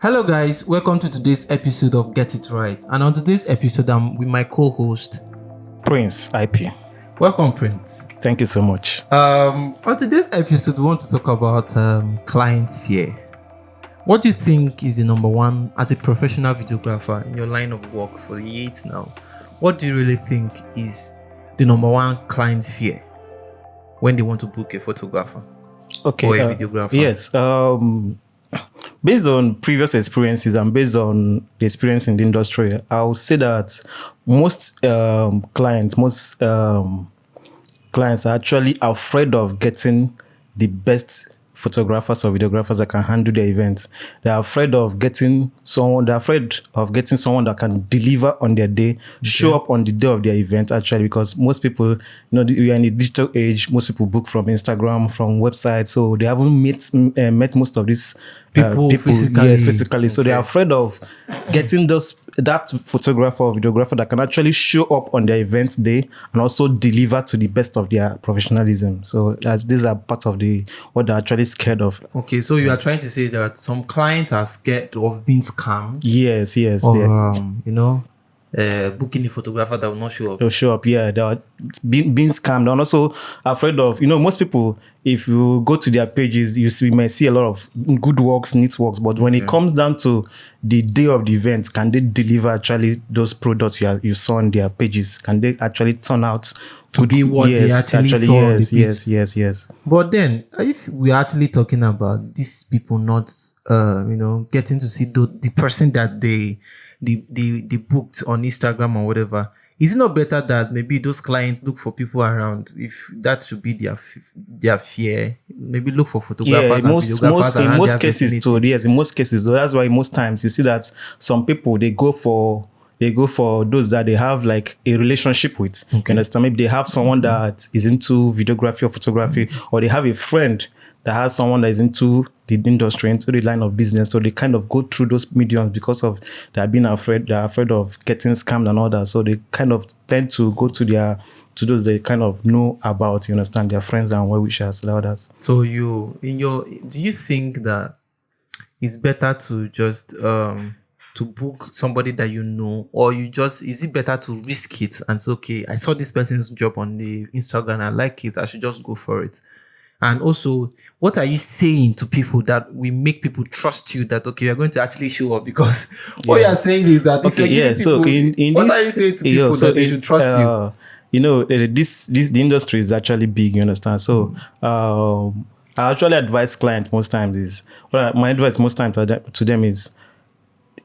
Hello, guys. Welcome to today's episode of Get It Right. And on today's episode, I'm with my co-host, Prince IP. Welcome, Prince. Thank you so much. On today's episode, we want to talk about client fear. What do you think is the number one as a professional videographer in your line of work for years now? What do you really think is the number one client fear when they want to book a photographer Okay. or a videographer? Yes. Based on previous experiences and based on the experience in the industry, I would say that most clients are actually afraid of getting the best photographers or videographers that can handle their events. They're afraid of getting someone that can deliver on their day, show up on the day of their event, actually, because most people, we are in a digital age. Most people book from Instagram, from websites, so they haven't met most of these people physically. Yes, physically. So they're afraid of getting that photographer or videographer that can actually show up on their event day and also deliver to the best of their professionalism. So these are part of what they're actually scared of. Okay, so you are trying to say that some clients are scared of being scammed. Yes. Or, booking a photographer that will not show up. They'll show up, yeah. They're being scammed. They're also afraid of, most people, if you go to their pages, you might see a lot of good works, neat works. But when it comes down to the day of the event, can they deliver actually those products you saw on their pages? Can they actually turn out to be what they actually saw on the page? Yes. But then, if we're actually talking about these people not, getting to see the person that they booked on Instagram or whatever, is it not better that maybe those clients look for people around? If that should be their fear, maybe look for photographers and videographers around. In most cases, that's why most times you see that some people they go for those that they have like a relationship with. Okay. You understand? Maybe they have someone that is into videography or photography, or they have a friend that has someone that is into the industry, into the line of business. So they kind of go through those mediums because of they're afraid of getting scammed and all that. So they kind of tend to go to those they kind of know about, you understand, their friends and well-wishers and others. So do you think that it's better to just to book somebody that you know, or is it better to risk it and say, okay, I saw this person's job on the Instagram, I like it, I should just go for it? And also, what are you saying to people that will make people trust you that, okay, you're going to actually show up? Because what you're saying is that if you're giving people, what are you saying to people that they should trust you? The industry is actually big, you understand? So I actually advise clients most times my advice most times to them is,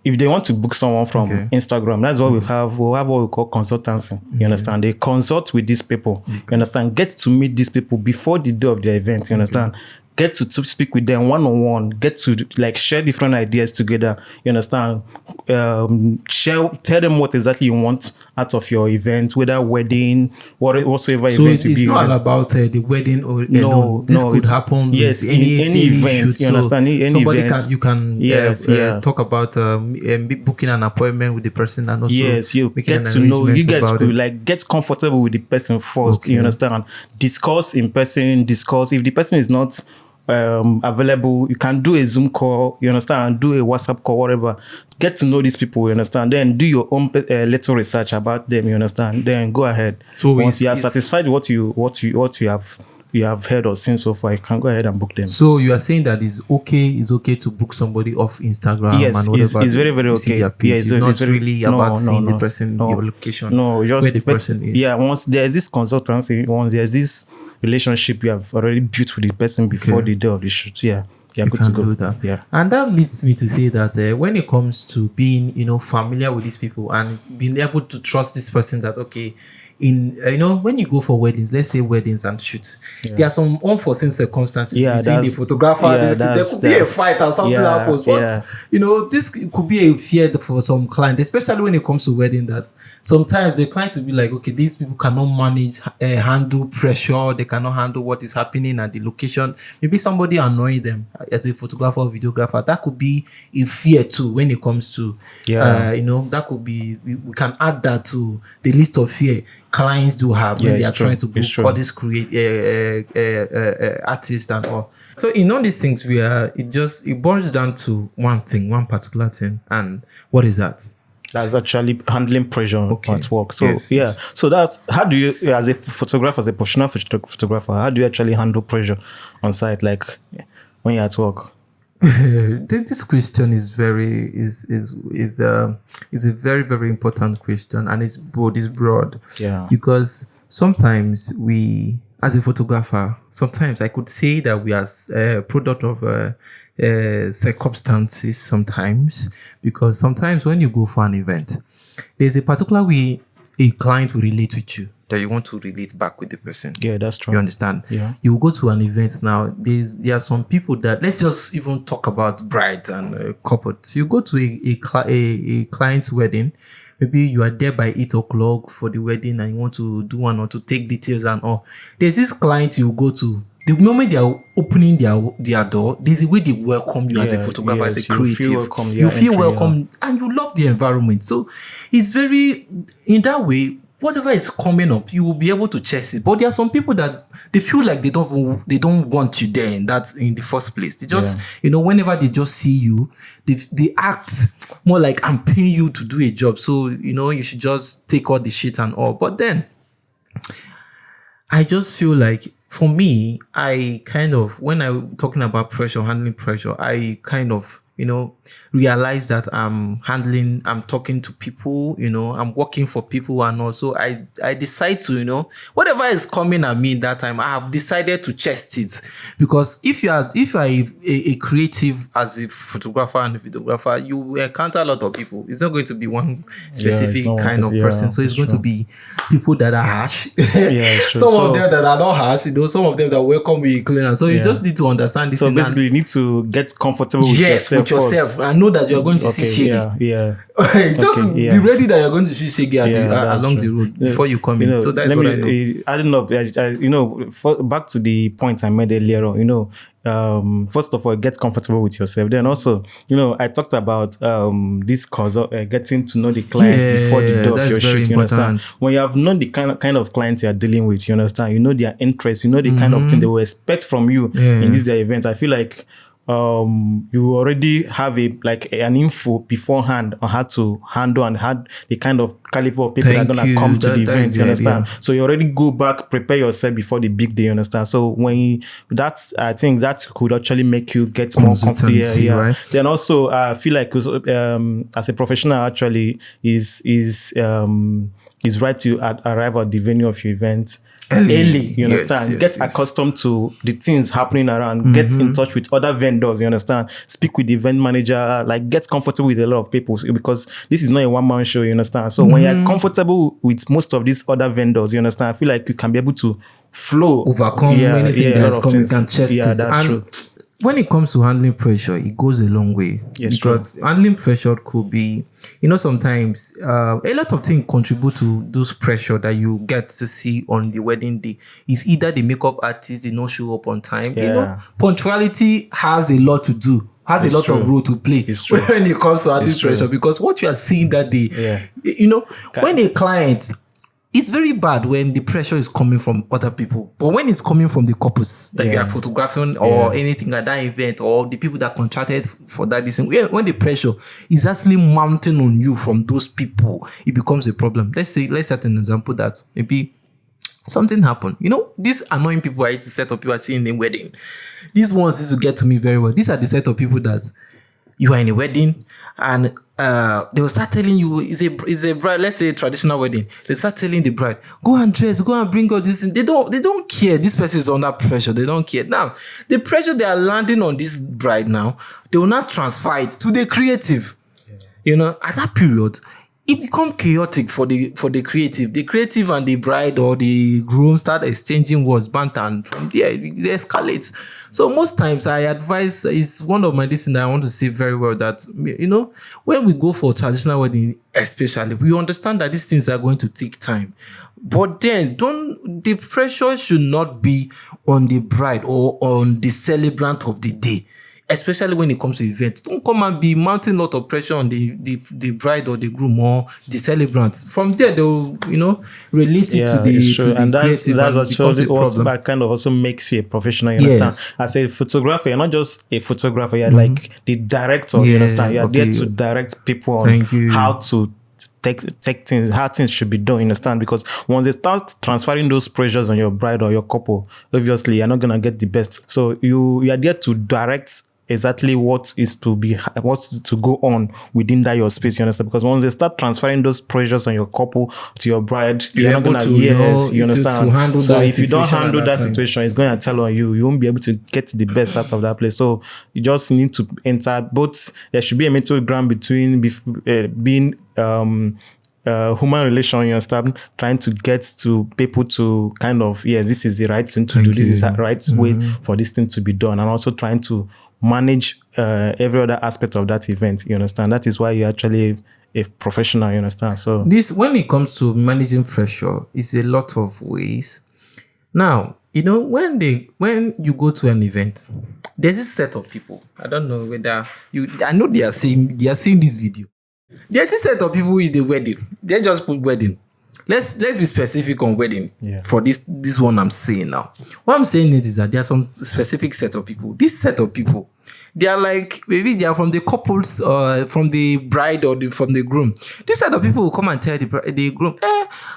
if they want to book someone from Instagram, that's what we have. We'll have what we call consultancy. You understand? They consult with these people. You understand? Get to meet these people before the day of their event. You understand? Get to speak with them one-on-one. Get to share different ideas together. You understand? Tell them what exactly you want out of your event, whether wedding, whatsoever event to be. So it's not about the wedding or this could happen. Yes, any event. You understand? Any somebody event. You can talk about booking an appointment with the person, and also you get to know. You guys could get comfortable with the person first. Okay. You understand? Discuss in person. Discuss if the person is not available, you can do a Zoom call, you understand, do a WhatsApp call, whatever. Get to know these people, you understand. Then do your own little research about them, you understand. Then go ahead. So once you are satisfied with what you have heard or seen so far, you can go ahead and book them. So you are saying that it's okay to book somebody off Instagram? Yes, and whatever. It's very, very okay. Yeah, it's not really about seeing the person, your location, where the person is. Yeah, once there's this consultancy, once there's this relationship you have already built with the person before the day of the shoot, you're good to go. Do that. Yeah. And that leads me to say that when it comes to being familiar with these people and being able to trust this person, that okay, in when you go for weddings, let's say weddings and shoots, there are some unforeseen circumstances between the photographer. There could be a fight or something happens. But this could be a fear for some clients, especially when it comes to wedding, that sometimes the client will be like, okay, these people cannot manage, handle pressure, they cannot handle what is happening at the location. Maybe somebody annoy them as a photographer or videographer. That could be a fear too when it comes to that could be, we can add that to the list of fear. clients do have when they are it's true. trying to book It's true. all these create artists and all. So in all these things, it boils down to one thing, one particular thing, and what is that? That's actually handling pressure at work. So Yes. so that's how do you, as a photographer, as a professional photographer, how do you actually handle pressure on site, like when you're at work? This question is a very, very important question, and it's broad. Yeah. Because sometimes as a photographer, sometimes I could say that we are a product of circumstances sometimes, because sometimes when you go for an event, there's a particular way a client will relate with you that you want to relate back with the person. Yeah, that's true. You understand? Yeah. You will go to an event now. There are some people that, let's just even talk about brides and couples. You go to a client's wedding. Maybe you are there by 8 o'clock for the wedding and you want to do one or to take details and all. There's this client you go to. The moment they are opening their door, there's a way they welcome you as a photographer, as a creative. You feel welcome and you love the environment. So it's very, in that way, whatever is coming up, you will be able to chase it. But there are some people that they feel like they don't want you there in the first place. They just, whenever they just see you, they act more like, I'm paying you to do a job. So, you should just take all the shit and all. But then I just feel like, for me, I kind of, when I'm talking about pressure, handling pressure, I kind of, realize that I'm talking to people, I'm working for people, and also I decide to, whatever is coming at me that time, I have decided to chest it. Because if you are a creative as a photographer and a videographer, you will encounter a lot of people. It's not going to be one specific kind of person. So it's going to be people that are harsh. Some of them that are not harsh, some of them that welcome you clean. So you just need to understand this. So basically, you need to get comfortable with yourself. And know that you are going to see Shaggy. Just be ready that you're going to see Shaggy along the road before you come in. So that's what I know. I don't know. Back to the point I made earlier on, first of all, get comfortable with yourself. Then also, I talked about this cause of getting to know the clients before the door of your shoot. You understand? When you have known the kind of clients you are dealing with, you understand? You know their interests, you know the kind of thing they will expect from you in this event. I feel like you already have an info beforehand on how to handle and how the kind of caliber of people that are gonna come to the event. You understand? So you already go back, prepare yourself before the big day. You understand? So I think that could actually make you get more confident. Right? Then also, I feel like as a professional, actually, is right to arrive at the venue of your event early, you understand? Get accustomed to the things happening around. Get in touch with other vendors, you understand? Speak with the event manager, get comfortable with a lot of people, because this is not a one-man show, you understand? So when you're comfortable with most of these other vendors, you understand? I feel like you can be able to flow, overcome anything that is coming, can chest it. That's true. When it comes to handling pressure, it goes a long way. Yes, because handling pressure could be, sometimes a lot of things contribute to those pressure that you get to see on the wedding day. It's either the makeup artist did not show up on time. Punctuality has a lot to do. Has a lot of role to play when it comes to handling pressure, because what you are seeing that day, when a client, it's very bad when the pressure is coming from other people, but when it's coming from the couples that you are photographing or anything at that event, or the people that contracted for that reason, when the pressure is actually mounting on you from those people, it becomes a problem. Let's set an example that maybe something happened. These annoying people I used to set up, you are seeing in wedding. These ones used to get to me very well. These are the set of people that you are in a wedding and they will start telling you it's a bride, let's say a traditional wedding. They start telling the bride, go and dress, go and bring all this. They don't care. This person is under pressure. They don't care. Now, the pressure they are landing on this bride now, they will not transfer it to the creative. At that period, it becomes chaotic for the creative. The creative and the bride or the groom start exchanging words, banter, and from there it escalates. So most times I advise, is one of my things that I want to say very well, that when we go for traditional wedding, especially, we understand that these things are going to take time. But then the pressure should not be on the bride or on the celebrant of the day. especially when it comes to events. Don't come and be mounting a lot of pressure on the bride or the groom or the celebrant. From there, they'll, relate it to it's true. the And that's creative, and it becomes actually a what problem. that kind of also makes you a professional, you Yes. understand? As a photographer, you're not just a photographer, you're like the director, you Yeah, understand? You're there okay. to direct people on Thank you. how to take things, how things should be done, you understand? Because once they start transferring those pressures on your bride or your couple, obviously you're not gonna get the best. So you are there to direct exactly what's to go on within that your space, you understand? Because once they start transferring those pressures on your couple to your bride, you're not able gonna to, you understand? to handle So that if you don't situation at handle that time. situation, it's going to tell on you. You won't be able to get the best out of that place. So you just need to enter both. There should be a middle ground between being human relation, you understand, trying to get to people to kind of, yes, this is the right thing to do, this is the right way for this thing to be done, and also trying to manage every other aspect of that event, you understand. That is why you're actually a professional, you understand. So This, when it comes to managing pressure, is a lot of ways. Now, when you go to an event, there's this set of people. I don't know whether I know they are seeing this video. There's this set of people in the wedding. They just put wedding. Let's be specific on wedding. Yeah. For this one I'm saying now. What I'm saying is that there are some specific set of people. This set of people, they are like, maybe they are from the couples, from the bride or from the groom. This set of people will come and tell the groom,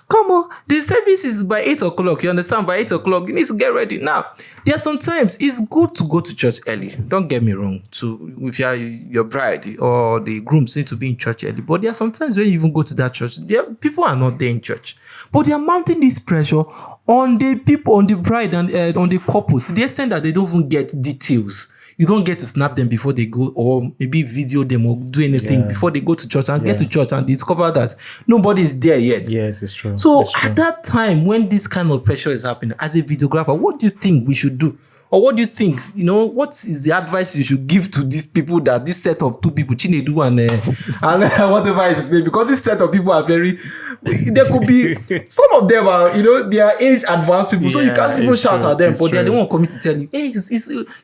come on, the service is by 8 o'clock. You understand? By 8 o'clock, you need to get ready. Now, there are sometimes it's good to go to church early. Don't get me wrong. If you are your bride or the grooms need to be in church early. But there are sometimes when you even go to that church, people are not there in church. But they are mounting this pressure on the people, on the bride and on the couples, to the extent that they don't even get details. You don't get to snap them before they go, or maybe video them or do anything before they go to church and get to church and discover that nobody is there yet. yes, it's true. So It's true. at that time, when this kind of pressure is happening, as a videographer, what do you think we should do? Or what do you think, what is the advice you should give to these people, that this set of two people, Chinedu and whatever is his name, because this set of people are there could be, some of them are, they are age advanced people, so you can't even shout at them, but they're the one coming to tell you, hey,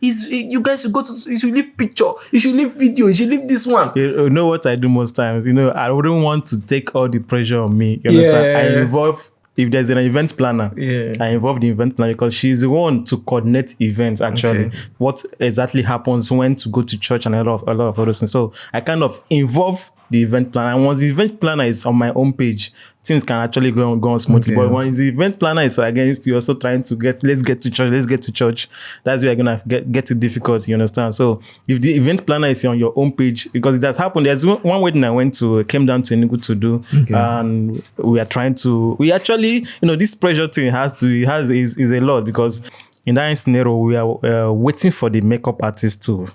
you guys should you should leave picture, you should leave video, you should leave this one. You know what I do most times? I wouldn't want to take all the pressure on me. You understand? I involve, if there's an event planner, I involve the event planner, because she's the one to coordinate events, actually. Okay. What exactly happens when to go to church and a lot of other things. So I kind of involve the event planner. And once the event planner is on my own page, things can actually go on smoothly. Okay. But when the event planner is against you, also trying to let's get to church, that's where you're gonna get it difficult, you understand? So if the event planner is on your own page, because it has happened, there's one wedding I went to, came down to Enugu to do, and we actually, this pressure thing is a lot, because in that scenario we are waiting for the makeup artist to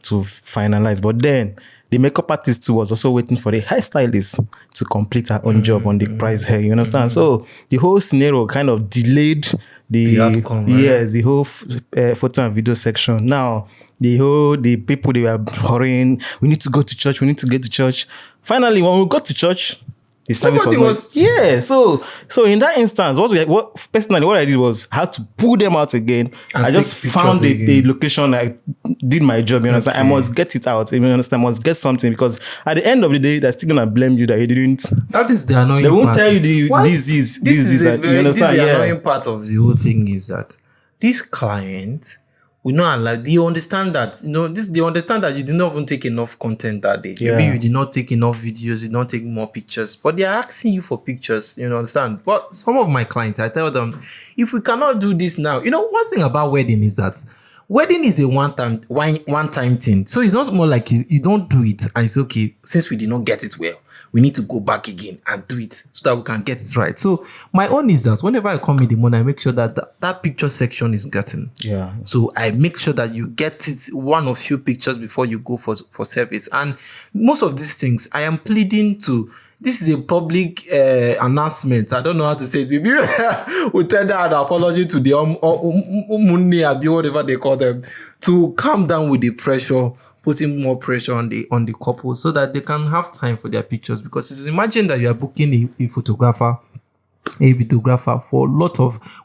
finalize, but then the makeup artist too was also waiting for the hairstylist to complete her own job on the prize hair. You understand? So the whole scenario kind of delayed the outcome, right? Yes, the whole photo and video section. Now the people, they were hurrying. We need to go to church. We need to get to church. Finally, when we got to church, the service was so in that instance, what I did was I had to pull them out again. And I just take found pictures the location. I did my job. You understand? I must get it out. You understand? I must get something, because at the end of the day, they're still gonna blame you that you didn't. That is the annoying They won't part. tell you this is that. You understand? The annoying part of the whole thing is that this client will not allow. They understand that they understand that you did not even take enough content that day. Maybe you did not take enough videos, you did not take more pictures, but they are asking you for pictures. You understand? But some of my clients, I tell them, if we cannot do this now, one thing about wedding is that wedding is a one-time thing. So it's not more like you don't do it and it's okay, since we did not get it well, we need to go back again and do it so that we can get it right. So my own is that whenever I come in the morning, I make sure that that picture section is gotten. Yeah. So I make sure that you get it, one or few pictures before you go for service. And most of these things, I am pleading to. This is a public announcement. I don't know how to say it. Maybe we tender an apology to the whatever they call them, to calm down with the pressure, putting more pressure on the couple, so that they can have time for their pictures. Because imagine that you are booking a photographer a videographer for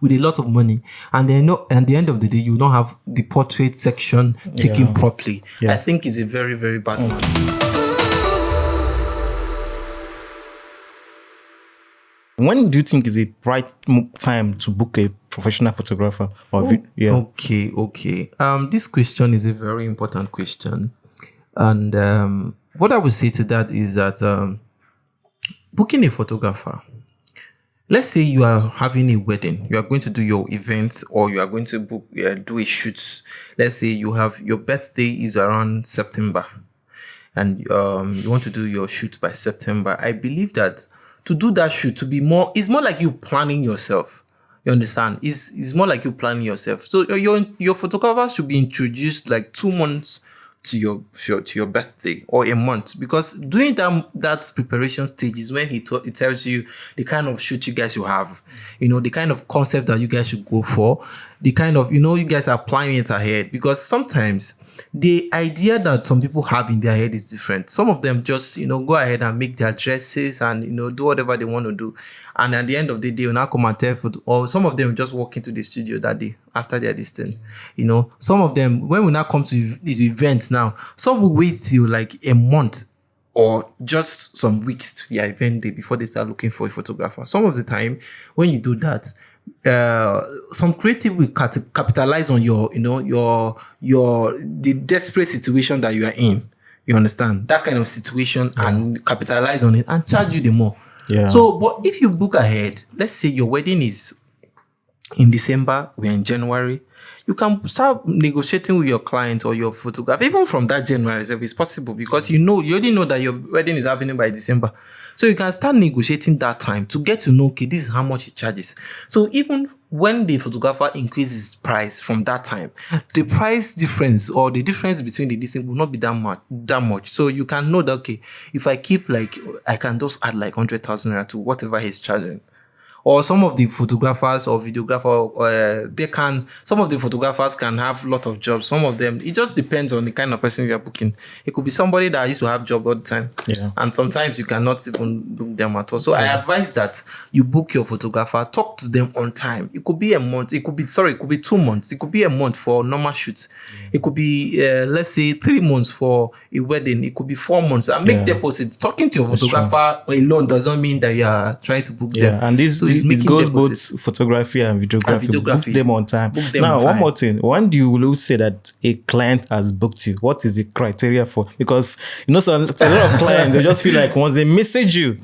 with a lot of money, and then at the end of the day you don't have the portrait section taken properly. I think is a very, very bad one. When do you think is a right time to book a professional photographer? Okay. This question is a very important question, and what I would say to that is that booking a photographer. Let's say you are having a wedding, you are going to do your event, or you are going to do a shoot. Let's say you have your birthday is around September, and you want to do your shoot by September. I believe that to do that shoot it's more like you planning yourself. You understand? It's more like you planning yourself. So your photographer should be introduced like 2 months to your birthday, or a month, because during that preparation stage is when he tells you the kind of shoot you guys will have, the kind of concept that you guys should go for, the kind of you guys are planning it ahead, because sometimes the idea that some people have in their head is different. Some of them just go ahead and make their dresses and do whatever they want to do, and at the end of the day, now come and tell or some of them just walk into the studio that day after their distance. Some of them, when we now come to this event now, some will wait till like a month or just some weeks to their event day before they start looking for a photographer. Some of the time, when you do that, some creative will capitalize on the desperate situation that you are in. You understand that kind of situation, and capitalize on it and charge you the more. Yeah. So, but if you book ahead, let's say your wedding is in December, we're in January, you can start negotiating with your client or your photographer, even from that January, if it's possible, because you already know that your wedding is happening by December. So you can start negotiating that time to get to know, okay, this is how much it charges. So even when the photographer increases price from that time, the price difference or the difference between the distance will not be that much. So you can know that, okay, if I keep I can just add like 100,000 naira to whatever he's charging. Or some of the photographers or videographer, some of the photographers can have a lot of jobs. Some of them, it just depends on the kind of person you are booking. It could be somebody that used to have job all the time. Yeah. And sometimes you cannot even book them at all. So I advise that you book your photographer, talk to them on time. It could be a month. It could be 2 months. It could be a month for normal shoots. It could be, let's say, 3 months for a wedding. It could be 4 months. And make deposits. Talking to your photographer alone doesn't mean that you are trying to book them. And it goes both photography and videography. Book them on time. One more thing. When do you say that a client has booked you? What is the criteria for? Because so a lot of clients, they just feel like once they message you,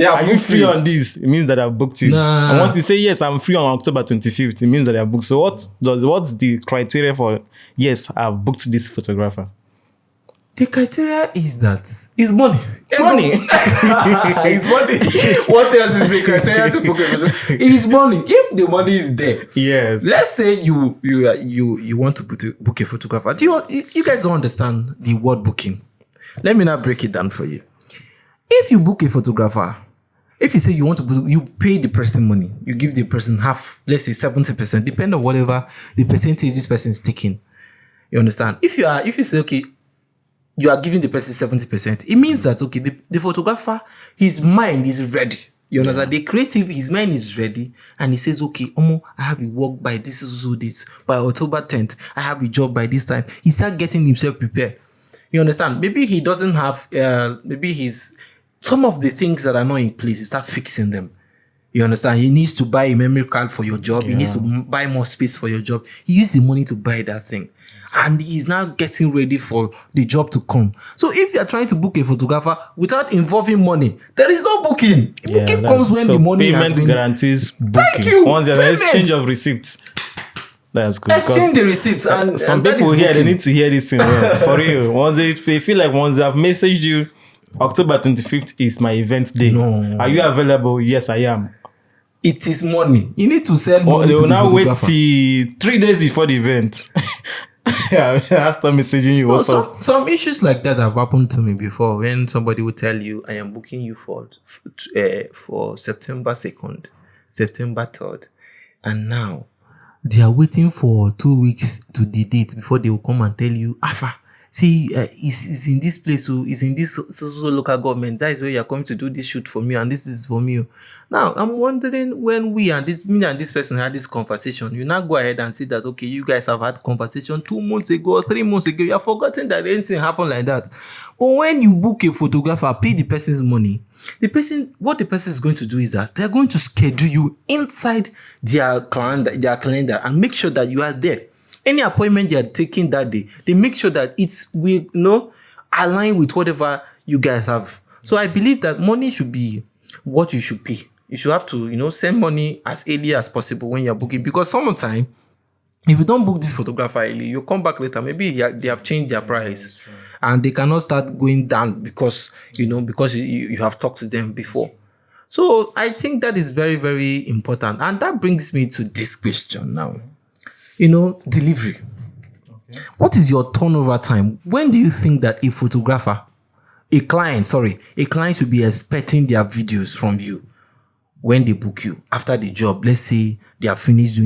are you free on this? It means that I've booked you. And once you say yes, I'm free on October 25th, it means that I've booked. So what's the criteria for yes, I've booked this photographer? The criteria is that it's money. Money. It's money. What else is the criteria to book a photographer? It is money. If the money is there, yes. Let's say you want to book a photographer. You guys don't understand the word booking? Let me now break it down for you. If you book a photographer, if you say you want to book, you pay the person money. You give the person half, let's say 70%, depending on whatever the percentage this person is taking. You understand? If you say, okay, you are giving the person 70%, it means that, okay, the photographer, his mind is ready. You understand? The creative, his mind is ready, and he says, okay, I have a work by this date. By October 10th, I have a job by this time. He starts getting himself prepared. You understand? Maybe he doesn't have, some of the things that are not in place, he starts fixing them. You understand? He needs to buy a memory card for your job. He needs to buy more space for your job. He used the money to buy that thing. And he's now getting ready for the job to come. So if you're trying to book a photographer without involving money, there is no booking. Booking comes when the money has been... Payment guarantees booking. Thank you. Once there's an exchange of receipts. That's good. Exchange the receipts. And some people here, they need to hear this thing. For real. Once they feel like once they have messaged you, October 25th is my event day. No. Are you available? Yes, I am. It is money. You need to send money they to will the now wait photographer. till 3 days before the event. Yeah, I start messaging you. What's up? Some issues like that have happened to me before. When somebody will tell you, I am booking you for September 2nd, September 3rd, and now they are waiting for 2 weeks to the date before they will come and tell you, Alpha, See, is in this place, so is in this local government. That is where you're coming to do this shoot for me, and this is for me. Now, I'm wondering when me and this person had this conversation, you now go ahead and say that, okay, you guys have had conversation 2 months ago or 3 months ago. You have forgotten that anything happened like that. But when you book a photographer, pay the person's money, what the person is going to do is that they're going to schedule you inside their calendar and make sure that you are there. Any appointment they are taking that day, they make sure that it's align with whatever you guys have. So I believe that money should be what you should pay. You should have to, send money as early as possible when you're booking, because sometimes if you don't book this photographer early, you come back later, maybe they have changed their price and they cannot start going down because you have talked to them before. So I think that is very, very important. And that brings me to this question now. Delivery. Okay. What is your turnover time? When do you think that a client should be expecting their videos from you when they book you after the job? Let's say you have finished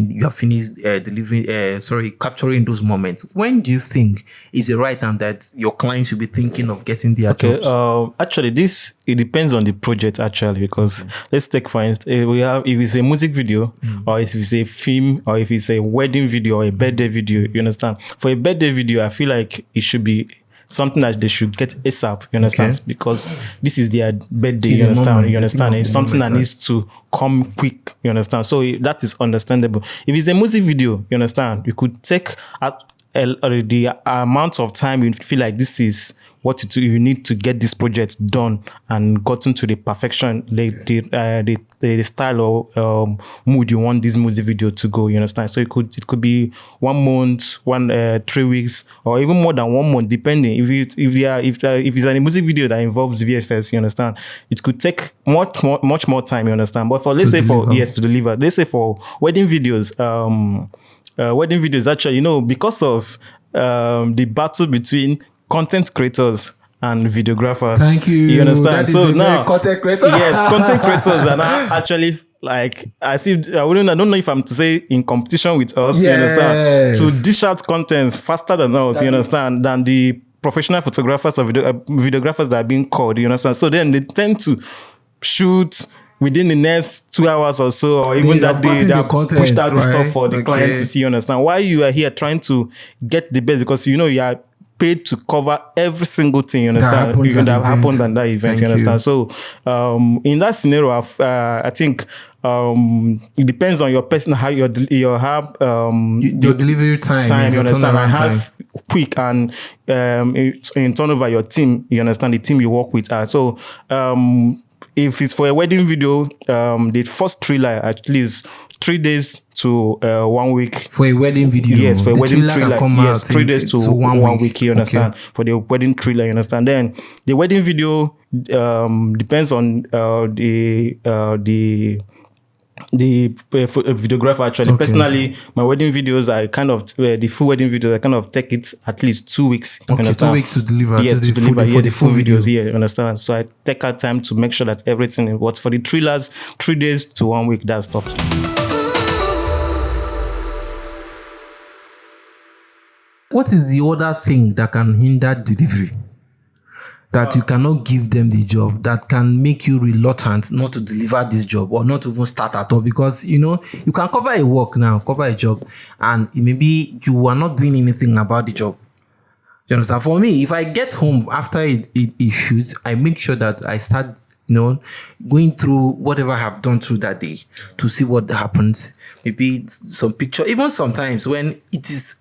capturing those moments. When do you think is the right time that your client should be thinking of getting their jobs? Actually, it depends on the project actually, because let's take for instance, if it's a music video or if it's a film or if it's a wedding video or a birthday video, you understand? For a birthday video, I feel like it should be something that they should get ASAP, you understand? Okay. Because this is their birthday, you understand? You understand? It's something that needs to come quick, you understand? So that is understandable. If it's a music video, you understand? You could take the amount of time you feel like this is what you need to get this project done and gotten to the perfection, the style or mood you want this music video to go, you understand? So it could be 1 month, 3 weeks, or even more than 1 month, depending. If it's a music video that involves VFX, you understand, it could take much more time, you understand. But to deliver. Let's say for wedding videos, actually, because of the battle between content creators and videographers. Thank you. You understand? So now, content creators. Yes, content creators are now actually like I don't know if I'm to say in competition with us. Yes. You understand? To dish out contents faster than us. You understand? Than the professional photographers or videographers that are being called. You understand? So then they tend to shoot within the next 2 hours or so, or even that day, they pushed out the stuff for the client to see. You understand? Why you are here trying to get the best, because you are paid to cover every single thing, you understand, that happened at that event. You understand? So in that scenario, I think it depends on your person, how your delivery time, you understand, and have quick and in turnover your team, you understand, the team you work with. So if it's for a wedding video, the first trailer at least 3 days to 1 week. For a wedding video? Yes, for a wedding trailer. Yes, 3 days to 1 week, you understand? Okay. For the wedding trailer, you understand? Then the wedding video depends on the videographer actually. Okay. Personally, my wedding videos, the full wedding videos, I kind of take it at least 2 weeks. Okay, understand? 2 weeks to deliver. Yes, to deliver the full videos. Yeah, you understand? So I take out time to make sure that everything works. For the trailers, 3 days to 1 week, that stops. What is the other thing that can hinder delivery? That you cannot give them the job, that can make you reluctant not to deliver this job or not to even start at all? Because, you can cover a job, and maybe you are not doing anything about the job. You understand? For me, if I get home after it shoots, I make sure that I start, going through whatever I have done through that day to see what happens. Maybe some picture. Even sometimes when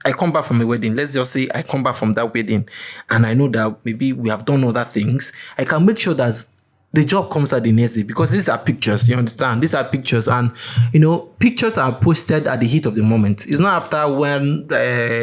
I come back from a wedding, let's just say I come back from that wedding and I know that maybe we have done other things, I can make sure that the job comes at the next day, because these are pictures, you understand? These are pictures, and pictures are posted at the heat of the moment. It's not after one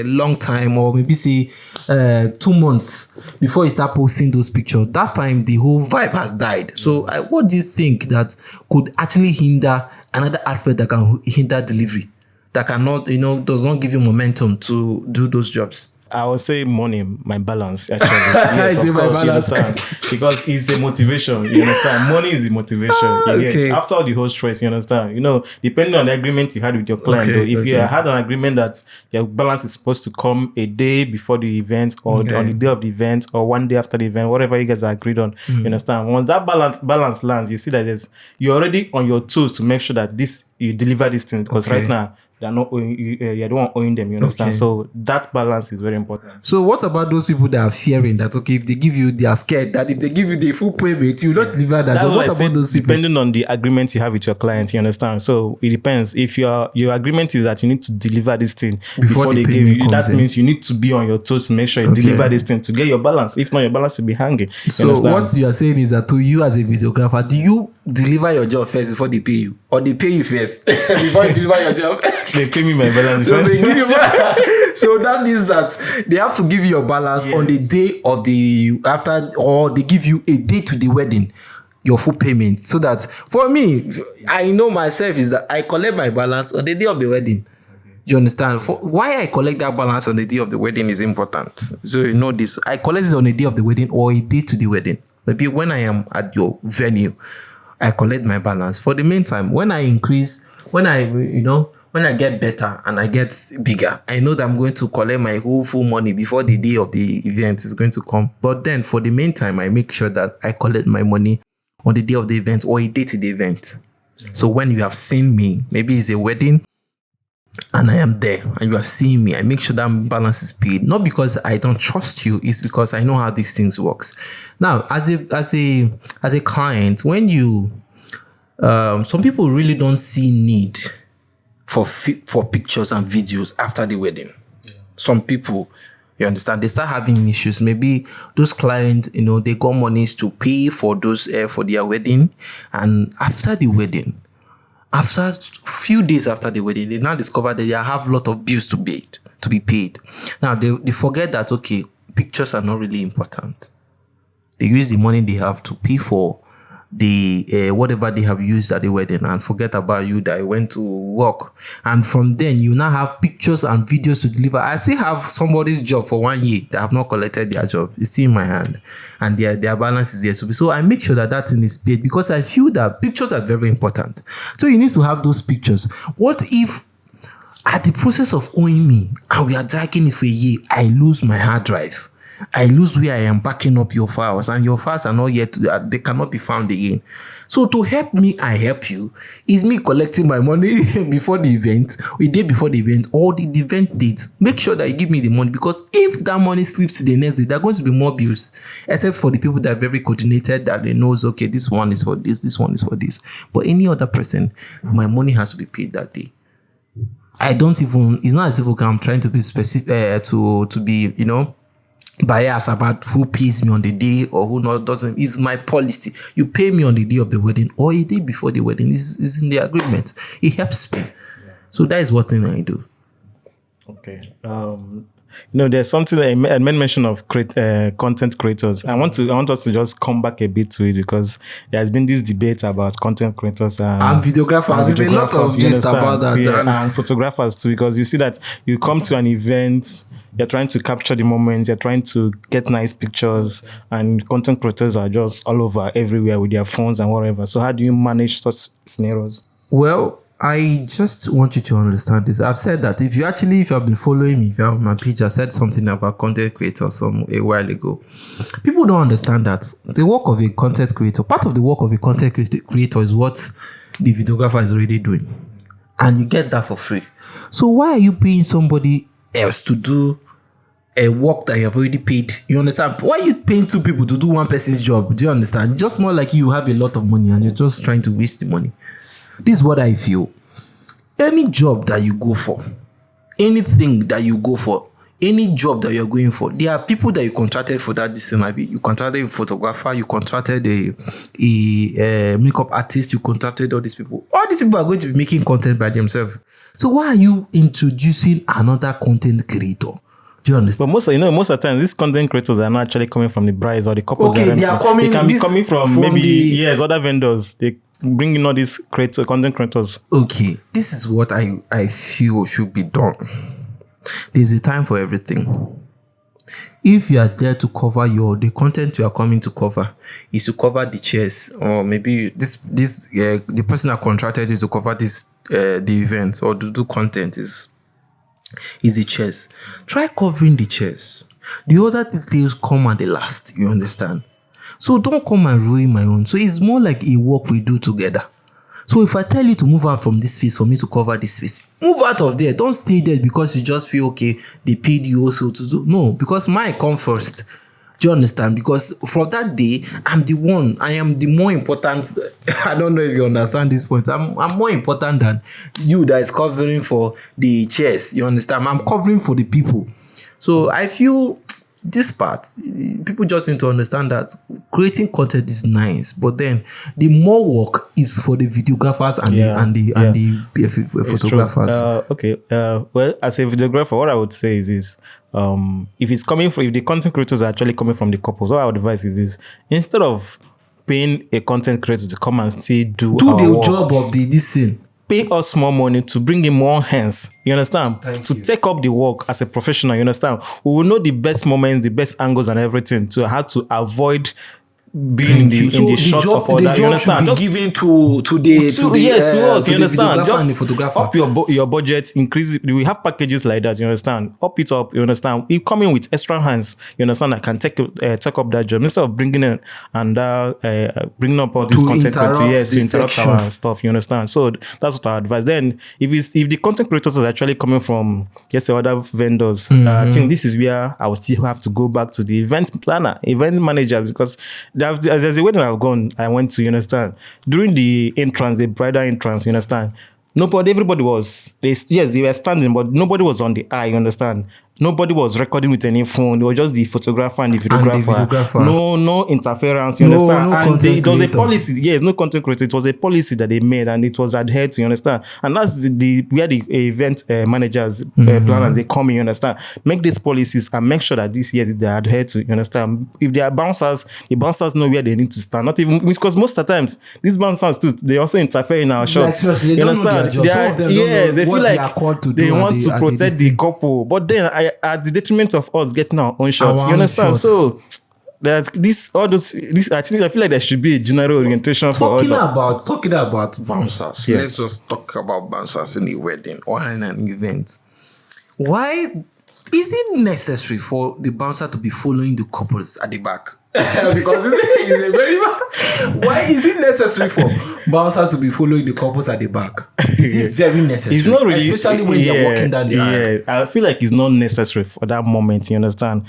long time, or maybe say 2 months before you start posting those pictures. That time the whole vibe has died. So what do you think that could actually hinder another aspect that can hinder delivery, that cannot, does not give you momentum to do those jobs? I would say money, my balance, actually. Yes, Is of it my course, you balance? understand. Because it's a motivation, you understand. Money is the motivation. You get. Okay. After all the whole stress, you understand. You know, depending on the agreement you had with your client, though, if you had an agreement that your balance is supposed to come a day before the event or on the day of the event or one day after the event, whatever you guys agreed on, you understand. Once that balance lands, you see that you're already on your toes to make sure that you deliver this thing, because right now they're not owing you're the one owing them, you understand. So that balance is very important. So what about those people that are fearing that, okay, if they give you, they are scared that if they give you the full payment, you will not deliver that? That's So what what I said, about those people? depending on the agreement you have with your client, you understand. So it depends. If your agreement is that you need to deliver this thing before the they give you, payment that comes in. means you need to be on your toes to make sure you deliver this thing to get your balance. If not, your balance will be hanging. So what you are saying is that to you as a videographer, do you deliver your job first before they pay you, or they pay you first before you deliver your job? They pay me my balance. So they give you so that means that they have to give you your balance on the day of the after, or they give you a day to the wedding, your full payment. So that for me, I know myself is that I collect my balance on the day of the wedding. You understand? For why I collect that balance on the day of the wedding is important. So you know this. I collect it on the day of the wedding or a day to the wedding. Maybe when I am at your venue, I collect my balance. For the meantime, when I increase, when I get better and I get bigger, I know that I'm going to collect my whole full money before the day of the event is going to come. But then for the meantime, I make sure that I collect my money on the day of the event or a day to the event. So when you have seen me, maybe it's a wedding and I am there and you are seeing me, I make sure that balance is paid. Not because I don't trust you, it's because I know how these things works. Now, as a client, when you some people really don't see need for pictures and videos after the wedding. Some people, you understand, they start having issues. Maybe those clients, they got monies to pay for those for their wedding, and after the wedding, after few days after the wedding, they now discover that they have a lot of bills to be paid. Now they forget that, okay, pictures are not really important. They use the money they have to pay for the whatever they have used at the wedding and forget about you that went to work. And from then you now have pictures and videos to deliver. I still have somebody's job for 1 year that have not collected their job. It's still in my hand and their balance is there to be. So I make sure that thing is paid because I feel that pictures are very important. So you need to have those pictures. What if at the process of owing me and we are dragging it for a year, I lose my hard drive? I lose where I am backing up your files, and your files are not yet, they cannot be found again. So to help me, I help you, is me collecting my money before the event, a day before the event, or the event date. Make sure that you give me the money, because if that money slips to the next day, there are going to be more bills, except for the people that are very coordinated, that they knows, okay, this one is for this one is for this. But any other person, my money has to be paid that day. It's not as if I'm trying to be specific, to be, bias about who pays me on the day or who not doesn't. It's my policy. You pay me on the day of the wedding or a day before the wedding. Is in the agreement. It helps me. So that is what thing I do. Okay. There's something that I made mention of content creators. I want us to just come back a bit to it, because there has been this debate about content creators and videographers. There's a lot of gist about that. Yeah, and photographers too, because you see that you come to an event, you're trying to capture the moments, you're trying to get nice pictures, and content creators are just all over everywhere with their phones and whatever. So how do you manage such scenarios? Well, I just want you to understand this. I've said that if you have been following me, if you have on my page, I said something about content creators a while ago. People don't understand that the work of a content creator, part of the work of a content creator is what the videographer is already doing. And you get that for free. So why are you paying somebody else to do a work that you have already paid? You understand? Why are you paying two people to do one person's job? Do you understand? It's just more like you have a lot of money and you're just trying to waste the money. This is what I feel. Any job that you go for, anything that you go for, any job that you're going for, there are people that you contracted for that. This thing might be, you contracted a photographer, you contracted a makeup artist, you contracted all these people. All these people are going to be making content by themselves. So why are you introducing another content creator? Do you understand? But most of the time, these content creators are not actually coming from the brides or the couples. Okay, they are coming. They can be coming from maybe other vendors. They bring in all these content creators. Okay, this is what I feel should be done. There's a time for everything. If you are there to cover the content you are coming to cover is to cover the chairs, or maybe the person that contracted you to cover this the event or to do content is the chairs. Try covering the chairs. The other details come at the last. You understand? So don't come and ruin my own. So it's more like a work we do together. So if I tell you to move out from this space for me to cover this space, move out of there. Don't stay there because you just feel okay. They paid you also to do. No, because mine come first. Do you understand? Because for that day, I'm the one. I am the more important. I don't know if you understand this point. I'm more important than you that is covering for the chairs. You understand? I'm covering for the people. So I feel this part, people just need to understand that creating content is nice, but then the more work is for the videographers and the photographers. Well, as a videographer, what I would say is if the content creators are actually coming from the couples, what I would advise is this: instead of paying a content creator to come and still do the work, job of this thing, pay us more money to bring in more hands. You understand? Take up the work as a professional. You understand? We will know the best moments, the best angles, and everything to how to avoid being in the shots of other. You understand? Just given to us. You understand? Just up your budget, increase it. We have packages like that. You understand? Up it up. You understand? We come in with extra hands. You understand? That can take up that job instead of bringing in and bringing up all this content to interrupt our stuff. You understand? So that's what I advise. Then if the content creators are actually coming from other vendors, I think this is where I will still have to go back to the event planner, event managers, because there's a wedding I went to, you understand, during the entrance, the bridal entrance, you understand, everybody was, they were standing, but nobody was on the eye, you understand. Nobody was recording with any phone. It was just the photographer and the videographer. No interference, you understand? And it was a policy. Yes, no content creator. It was a policy that they made and it was adhered to, you understand? And that's where the event managers, planners, they come in, you understand? Make these policies and make sure that they are adhered to, you understand? If they are bouncers, the bouncers know where they need to stand. Not even, because most of the times, these bouncers too, they also interfere in our shots. You understand? They feel like they want to protect the couple. But then, at the detriment of us getting our own shots. You understand? So that I feel like there should be a general orientation talking about bouncers. Yes. Let's just talk about bouncers in a wedding or in an event. Why is it necessary for the bouncer to be following the couples at the back? Because it's a very why is it necessary for bouncers to be following the couples at the back? Is it very necessary? It's not really, especially when you're walking down the aisle. I feel like it's not necessary for that moment. You understand?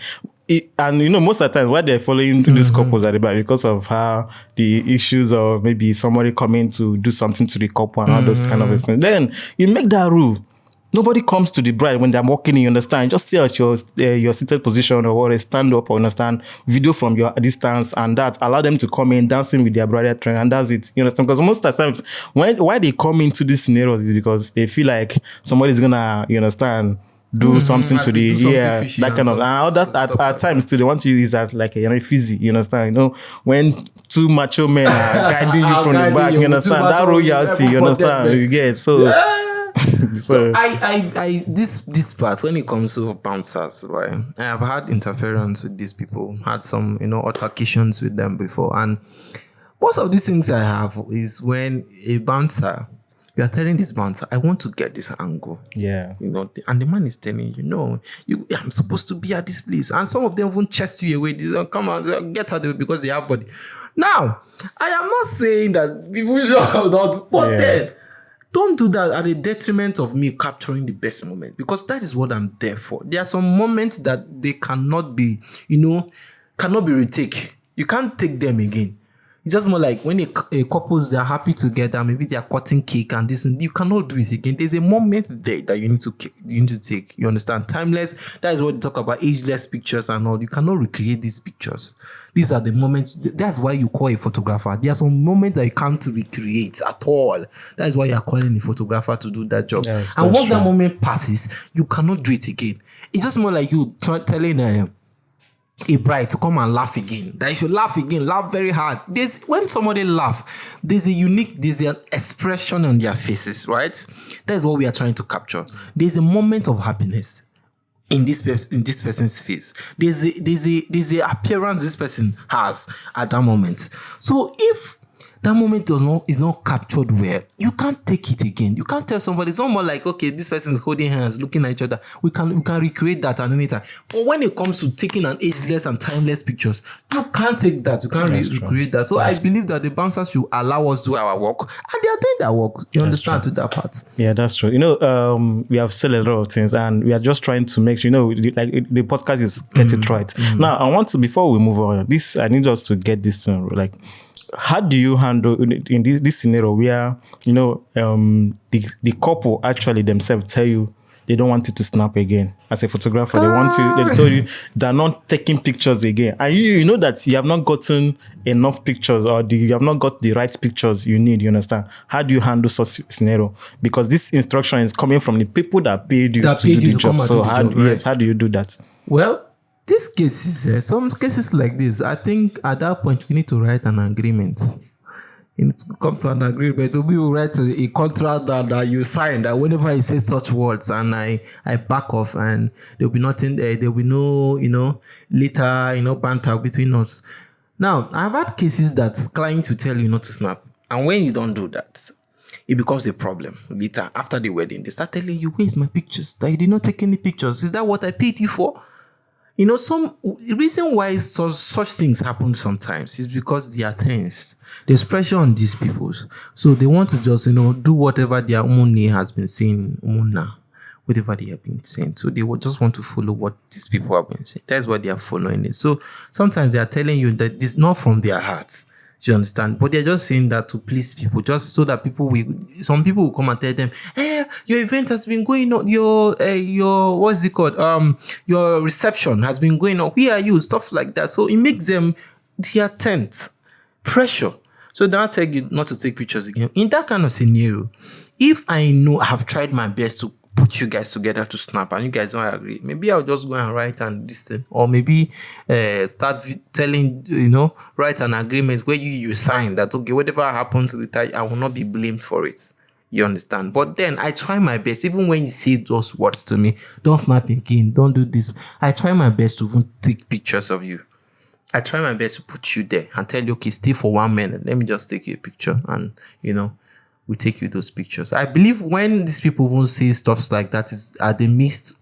And most of the time, why they're following these couples at the back because of how the issues of maybe somebody coming to do something to the couple and all those kind of things. Then you make that rule. Nobody comes to the bride when they're walking in, you understand? Just stay at your seated position or stand up, or understand, video from your distance, and that allow them to come in dancing with their bridal train, and that's it. You understand? Because most of the times, why they come into these scenarios is because they feel like somebody's gonna, you understand, do something to that kind of. And at times too, they want to use that like a fizzy, you understand? When two macho men are guiding you from the back, you understand? That royalty, you understand? You get so. So I this part, when it comes to bouncers, right? I have had interference with these people, had some altercations with them before, and most of these things I have is when a bouncer, you are telling this bouncer, I want to get this angle. Yeah. And the man is telling I'm supposed to be at this place. And some of them won't chest you away. They don't come on, get out of it because they have body. Now, I am not saying that people should not, but then don't do that at the detriment of me capturing the best moment, because that is what I'm there for. There are some moments that they cannot be, cannot be retake. You can't take them again. It's just more like when a couples, they're happy together, maybe they're cutting cake and this, and you cannot do it again. There's a moment there that you need to take. You understand? Timeless. That is what they talk about, ageless pictures and all. You cannot recreate these pictures. These are the moments. That's why you call a photographer. There are some moments that you can't recreate at all. That is why you are calling a photographer to do that job. Yes, and once that moment passes, you cannot do it again. It's just more like you telling a bride to come and laugh again. That you should laugh again, laugh very hard. When somebody laugh, there's an expression on their faces, right? That's what we are trying to capture. There's a moment of happiness. in this person's face. There's a appearance this person has at that moment. So if that moment is not captured well, you can't take it again. You can't tell somebody. It's not more like, okay, this person is holding hands, looking at each other. We can recreate that at any time. But when it comes to taking an ageless and timeless pictures, you can't take that. You can't recreate that. So I believe that the bouncers should allow us to do our work, and they are doing their work. You understand to that part? Yeah, that's true. We have said a lot of things, and we are just trying to make sure, the podcast is get it right. Now, I want to, before we move on, I need us to get this thing, like, how do you handle in this scenario where the couple actually themselves tell you they don't want you to snap again as a photographer? They told you they're not taking pictures again, and you know that you have not gotten enough pictures, or you have not got the right pictures you need. You understand? How do you handle such scenario? Because this instruction is coming from the people that paid you to do the job. So how do you do that? Well, these cases, some cases like this, I think at that point you need to write an agreement. You need to come to an agreement. You will write a contract that you sign, that whenever you say such words and I back off, and there'll be nothing there. There'll be no, later, banter between us. Now, I've had cases that clients will tell you not to snap. And when you don't do that, it becomes a problem later. After the wedding, they start telling you, where's my pictures? That you did not take any pictures. Is that what I paid you for? Some reason why such things happen sometimes is because they are tense. There's pressure on these people. So they want to just, do whatever their money has been saying, whatever they have been saying. So they just want to follow what these people have been saying. That's what they are following it. So sometimes they are telling you that this is not from their hearts. Do you understand? But they're just saying that to please people, just so that some people will come and tell them, hey, your event has been going on, your what's it called? Your reception has been going on. Where are you? Stuff like that. So it makes them their tent pressure. So they'll tell you not to take pictures again. In that kind of scenario, if I know I have tried my best to put you guys together to snap and you guys don't agree, maybe I'll just go and write and this thing, or maybe start telling, write an agreement where you sign that, okay, whatever happens later, I will not be blamed for it. You understand? But then I try my best, even when you say those words to me, don't snap again, don't do this. I try my best to even take pictures of you. I try my best to put you there and tell you, okay, stay for 1 minute. Let me just take you a picture and, we take you those pictures. I believe when these people won't say stuff like that is at the midst,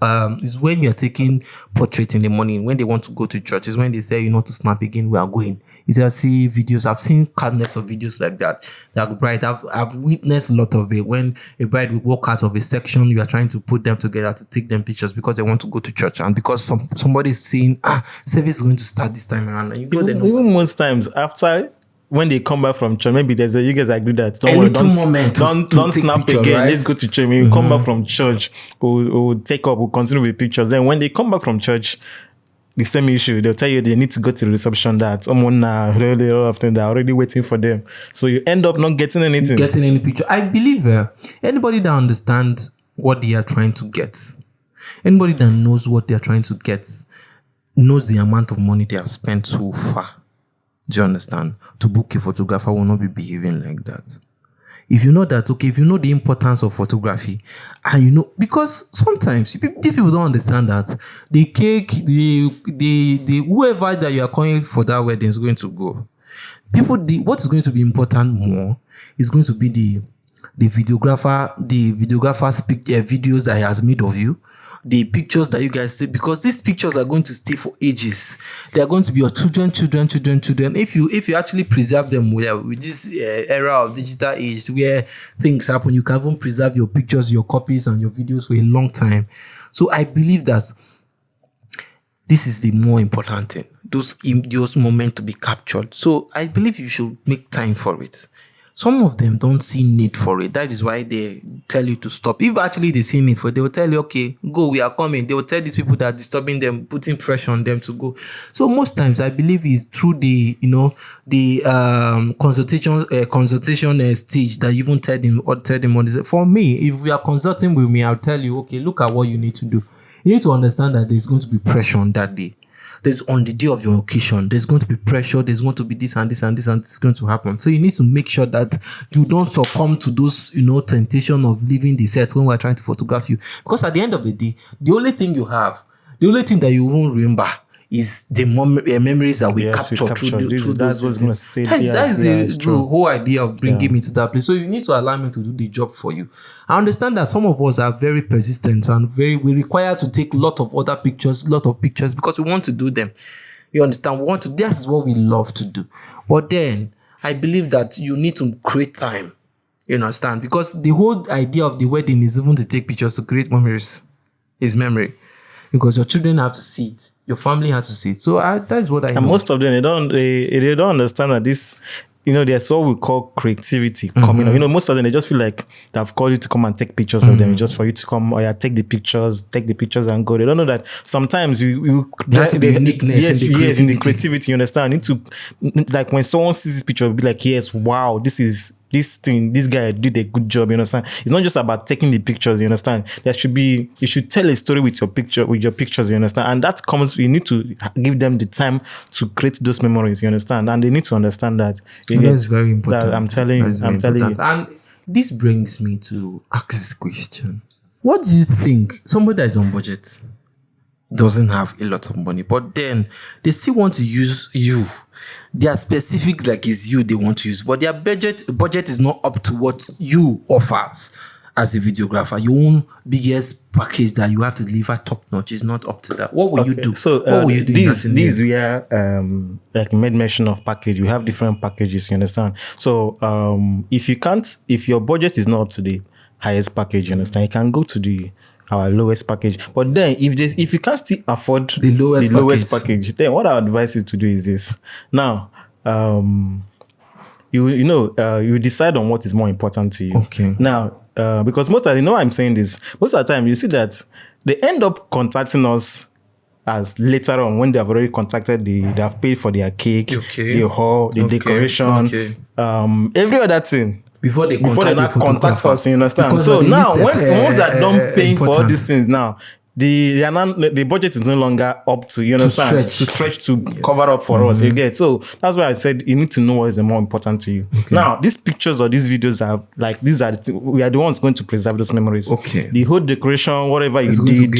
is when you're taking portrait in the morning, when they want to go to church, is when they say, to snap again, we are going. You see videos, I've seen countless of videos like that. That bride, I've witnessed a lot of it. When a bride will walk out of a section, you are trying to put them together to take them pictures because they want to go to church. And because somebody is saying, service is going to start this time around. And you go there. Even most times after, when they come back from church, maybe you guys agree that don't snap picture, again. Right? Let's go to church. When we come back from church, we'll continue with pictures. Then when they come back from church, the same issue, they'll tell you they need to go to the reception, that someone really often they're already waiting for them. So you end up not getting anything. Getting any picture. I believe anybody that understands what they are trying to get, anybody that knows what they are trying to get, knows the amount of money they have spent so far. Do you understand? To book a photographer will not be behaving like that. If you know that, okay, if you know the importance of photography, and because sometimes these people don't understand that the cake, the whoever that you are calling for that wedding is going to go. What is going to be important more is going to be the videographer's videos that he has made of you. The pictures that you guys see, because these pictures are going to stay for ages. They are going to be your children. If you actually preserve them well, with this era of digital age where things happen, you can even preserve your pictures, your copies, and your videos for a long time. So I believe that this is the more important thing. Those moments to be captured. So I believe you should make time for it. Some of them don't see need for it. That is why they tell you to stop. If actually they see need for it, they will tell you, okay, go, we are coming. They will tell these people that are disturbing them, putting pressure on them to go. So most times, I believe it's through the consultation stage that you even tell them on this. For me, if we are consulting with me, I'll tell you, okay, look at what you need to do. You need to understand that there's going to be pressure on that day. There's on the day of your occasion, there's going to be pressure, there's going to be this and this and this and this is going to happen. So you need to make sure that you don't succumb to those, temptation of leaving the set when we're trying to photograph you. Because at the end of the day, the only thing you have The only thing that you won't remember is the memories that we Yes, we capture capture. through This- through that's those. what's gonna say. That Yes, is yeah, the it's true. whole idea of bringing me to that place. So you need to allow me to do the job for you. I understand that some of us are very persistent and we require to take lot of pictures because we want to do them. You understand? We want to. That's what we love to do. But then I believe that you need to create time. You understand? Because the whole idea of the wedding is even to take pictures to create memories. Is memory. Because your children have to see it. Your family has to see it. So that's what I know. And most of them, they don't understand that this, there's what we call creativity coming up. Most of them, they just feel like they've called you to come and take pictures of them just for you to come, or take the pictures and go. They don't know that sometimes there has to be uniqueness in the creativity, you understand? You need to, like when someone sees this picture, be like, yes, wow, this guy did a good job, you understand? It's not just about taking the pictures, you understand? You should tell a story with your pictures, you understand? And that comes, you need to give them the time to create those memories, you understand? And they need to understand that. That's very important. I'm telling you. And this brings me to ask this question. What do you think somebody that is on budget doesn't have a lot of money, but then they still want to use you? They are specific, like it's you they want to use, but their budget is not up to what you offers as a videographer. Your own biggest package that you have to deliver top notch is not up to that. What will you do? So what will you do? These we are like made mention of package. We have different packages, you understand? So if your budget is not up to the highest package, you understand, you can go to our lowest package. But then if you can't still afford the lowest package, then what I advise you to do is this. Now, you decide on what is more important to you. Okay. Now, because I'm saying this, most of the time you see that they end up contacting us as later on when they have already contacted they have paid for their cake, the hall, the decoration, every other thing. Before they not contact us, you understand? Because so now, once that don't paying for all these things now, the budget is no longer up to, you understand, to stretch to cover up for us. You get? So that's why I said you need to know what is the more important to you. Okay. Now, these pictures or these videos are like, we are the ones going to preserve those memories. Okay. The whole decoration, whatever you did,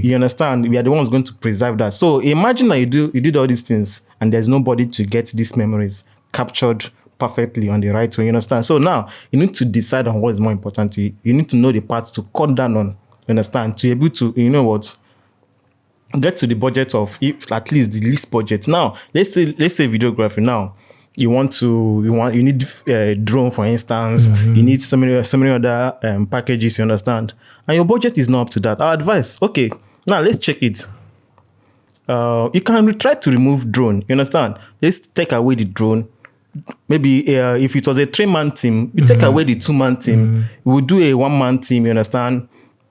you understand, we are the ones going to preserve that. So imagine that you did all these things and there's nobody to get these memories captured perfectly on the right way, you understand? So now you need to decide on what is more important to you. You need to know the parts to cut down on, you understand, to be able to, get to the budget of at least the least budget. Now, let's say videography. Now, you need a drone, for instance. You need so many other packages, you understand, and your budget is not up to that. Our advice, okay, now let's check it. You can try to remove drone, you understand? Let's take away the drone. Maybe if it was a 3-man team, you take away the 2-man team. We will do a 1-man team, you understand?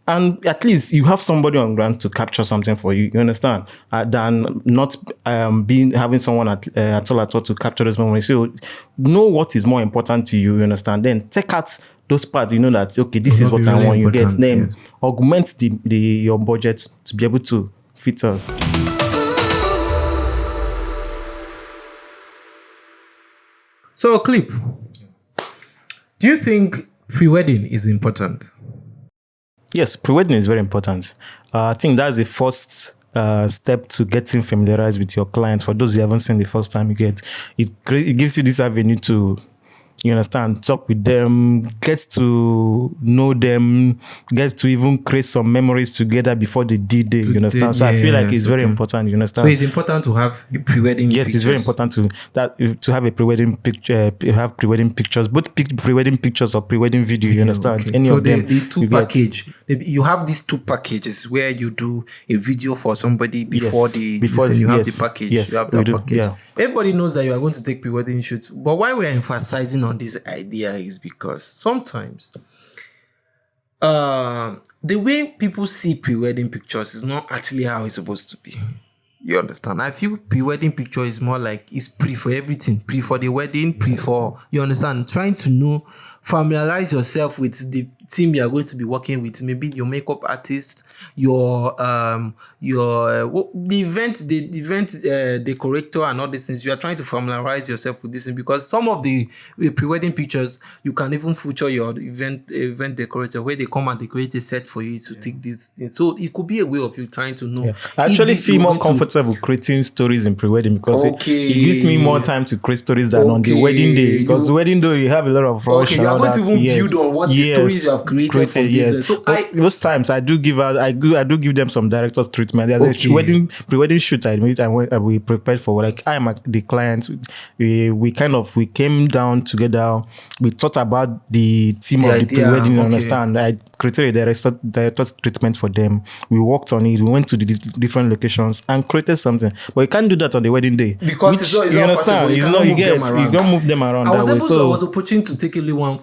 And at least you have somebody on ground to capture something for you, you understand? Than not having someone at all to capture those memories. So know what is more important to you, you understand? Then take out those parts, that, okay, this is what I want, you get. Then augment your budget to be able to fit us. So, Clip, do you think pre-wedding is important? Yes, pre-wedding is very important. I think that's the first step to getting familiarized with your clients. For those who haven't seen the first time, it gives you this avenue to, you understand, talk with them, get to know them, get to even create some memories together before the D-Day, you understand? So I feel like it's very important, you understand? So it's important to have pre-wedding Yes, pictures. It's very important to have a pre-wedding picture, have pre-wedding pictures, both pre-wedding pictures or pre-wedding video, you understand? Okay. Any so of them. the two package, you have these two packages where you do a video for somebody before you have the package. Yes, you have that package. Yeah. Everybody knows that you are going to take pre-wedding shoots, but why we're emphasizing on this idea is because sometimes the way people see pre-wedding pictures is not actually how it's supposed to be. You understand? I feel pre-wedding picture is more like it's pre for everything, pre for the wedding, pre for, you understand, trying to know familiarize yourself with the team you are going to be working with, maybe your makeup artist, the event decorator and all these things. You are trying to familiarize yourself with this thing, because some of the pre-wedding pictures, you can even feature your event decorator, where they come and decorate a set for you to take this thing. So it could be a way of you trying to know. I actually feel more comfortable creating stories in pre-wedding, because it gives me more time to create stories than on the wedding day. Because the wedding day, you have a lot of rush. You are going to even build on what the stories you have created from this. So those times I do give them some director's treatment. There's a pre-wedding shoot we prepared for. Like, I am the client. We came down together. We thought about the theme of the pre-wedding. You understand? I created a director's treatment for them. We worked on it. We went to the different locations and created something. But you can't do that on the wedding day, because it's not, you understand. You don't move them around. I was opportunity to take only one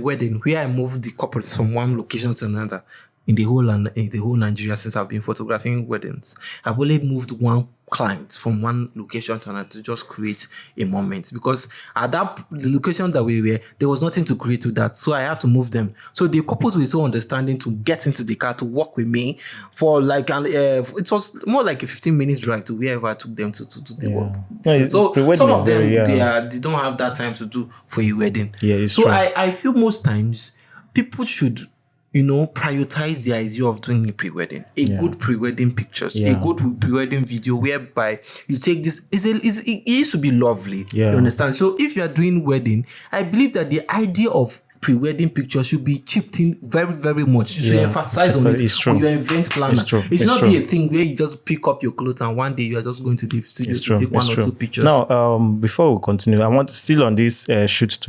wedding where I moved the couples from one location to another in the whole Nigeria. Since I've been photographing weddings, I've only moved one client from one location to another to just create a moment, because at the location that we were, there was nothing to create with that, so I have to move them. So the couples were so understanding to get into the car to work with me for like it was more like a 15 minutes drive to wherever I took them to do the work. So some of them they don't have that time to do for a wedding. So I feel most times people should prioritize the idea of doing a pre-wedding, good pre-wedding pictures, a good pre-wedding video, whereby you take this. It used to be lovely. You understand? So if you are doing wedding, I believe that the idea of pre-wedding pictures should be chipped in very, very much. You should emphasize on it on your event planner. It's not be a thing where you just pick up your clothes and one day you are just going to the studio to take one or two pictures. Now, before we continue, I want still on this shoot.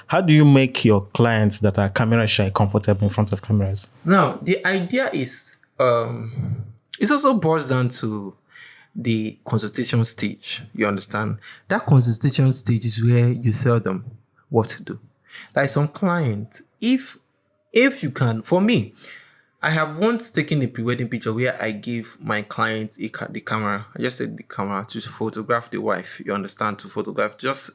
How do you make your clients that are camera shy comfortable in front of cameras? Now, the idea is, it also boils down to the consultation stage. You understand? That consultation stage is where you tell them what to do. Like some clients, if you can, for me, I have once taken a pre-wedding picture where I gave my client the camera. I just said the camera to photograph the wife. You understand? To photograph, just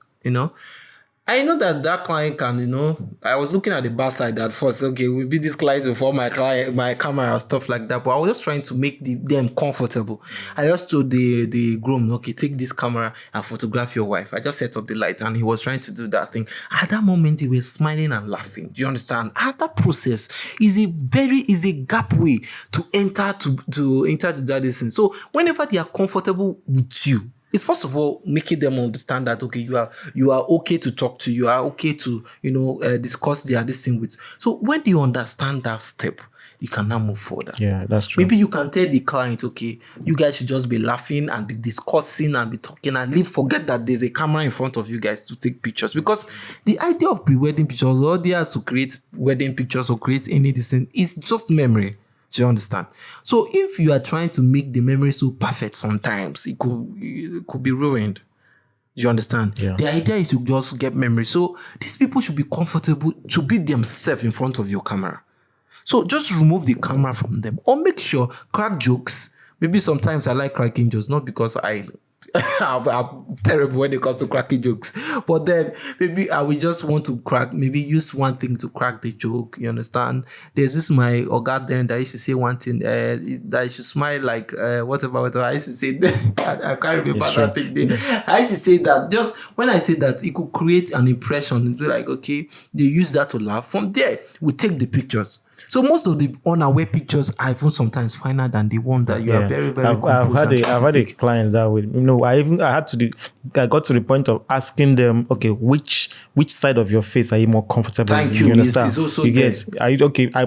I know that client can, I was looking at the bad side at first. Okay, will be this client before my camera and stuff like that. But I was just trying to make them comfortable. I just told the groom, okay, take this camera and photograph your wife. I just set up the light and he was trying to do that thing. At that moment, he was smiling and laughing. Do you understand? And that process is a gap way to enter that distance. So whenever they are comfortable with you, it's first of all making them understand that okay, you are okay to talk to, you are okay to discuss this thing with. So when you understand that step, you can now move further. Yeah, that's true. Maybe you can tell the client, okay, you guys should just be laughing and be discussing and be talking and forget that there's a camera in front of you guys to take pictures, because the idea of pre-wedding pictures or the idea to create wedding pictures or create any this thing is just memory. Do you understand? So if you are trying to make the memory so perfect, sometimes it could be ruined. Do you understand? Yeah. The idea is to just get memory. So these people should be comfortable to be themselves in front of your camera. So just remove the camera from them, or make sure crack jokes. Maybe sometimes I like cracking jokes, not because I'm terrible when it comes to cracking jokes, but then maybe I will just want to use one thing to crack the joke. You understand? There's this my Oga then that used to say one thing that I should smile like whatever. I used to say that I can't remember that thing. I used to say that just when I say that, it could create an impression. It's like, okay, they use that to laugh. From there, we take the pictures. So most of the unaware pictures are even sometimes finer than the one that you are very, very composed. I've had a client that way. I got to the point of asking them, okay, which side of your face are you more comfortable? Thank you. Understand? It's also